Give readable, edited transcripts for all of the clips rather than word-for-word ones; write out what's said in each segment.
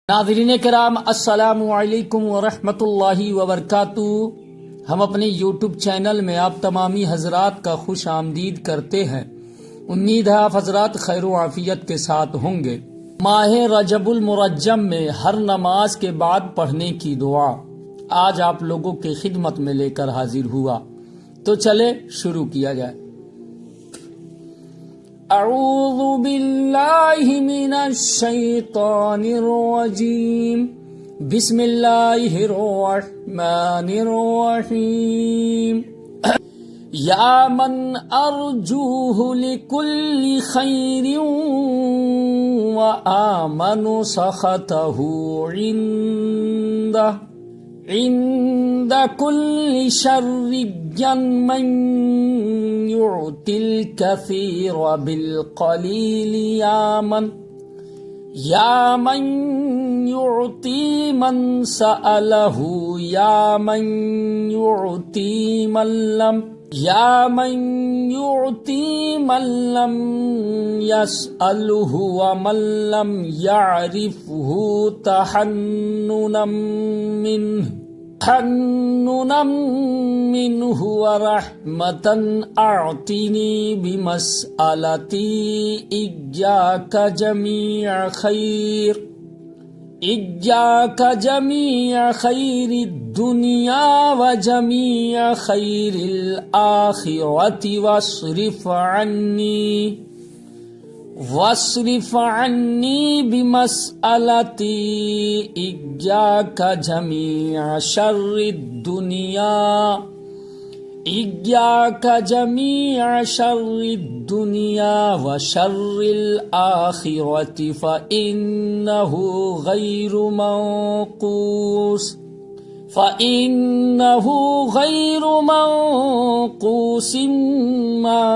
ناظرین کرام السلام علیکم ورحمۃ اللہ وبرکاتہ۔ ہم اپنے یوٹیوب چینل میں آپ تمامی حضرات کا خوش آمدید کرتے ہیں۔ امید ہے آپ حضرات خیر و عافیت کے ساتھ ہوں گے۔ ماہ رجب المرجم میں ہر نماز کے بعد پڑھنے کی دعا آج آپ لوگوں کی خدمت میں لے کر حاضر ہوا، تو چلے شروع کیا جائے۔ اعوذ باللہ من الشیطان الرجیم، بسم اللہ الرحمن الرحیم۔ یا من ارجوہ لکل خیر وآمن سخطہ عند كل شر من يعطي الكثير بالقليل يا من يعطي من سأله يا من يعطي من لم يسأله ومن لم يعرفه تحننا منه ورحمة أعطني بمسألتي إياك جميع خير الدنيا وجميع خير الآخرة واصرف عني بمسألتي إياك جميع شر الدنيا وشر الآخرة فإنه غير منقوص ما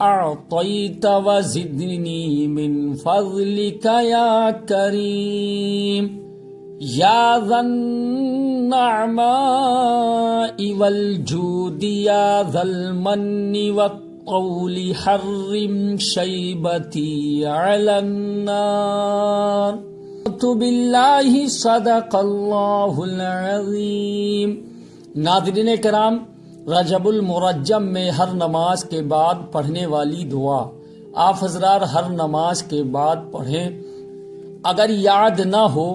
أعطيت وزدني من فضلك يا كريم يا ذا النعماء والجود يا ذا المن والطول حرم شيبتي على النار باللہ صدق اللہ العظیم۔ ناظرین کرام، رجب المرجم میں ہر نماز کے بعد پڑھنے والی دعا آپ حضرات ہر نماز کے بعد پڑھیں۔ اگر یاد نہ ہو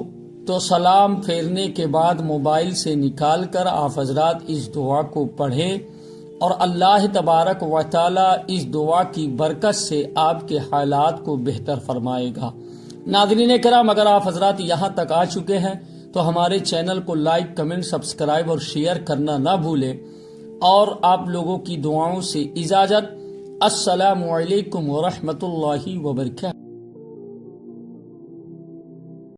تو سلام پھیرنے کے بعد موبائل سے نکال کر آپ حضرات اس دعا کو پڑھیں، اور اللہ تبارک و تعالی اس دعا کی برکت سے آپ کے حالات کو بہتر فرمائے گا۔ ناظرین کرام، اگر آپ حضرات یہاں تک آ چکے ہیں تو ہمارے چینل کو لائک، کمنٹ، سبسکرائب اور شیئر کرنا نہ بھولیں، اور آپ لوگوں کی دعاؤں سے اجازت۔ السلام علیکم ورحمۃ اللہ وبرکاتہ۔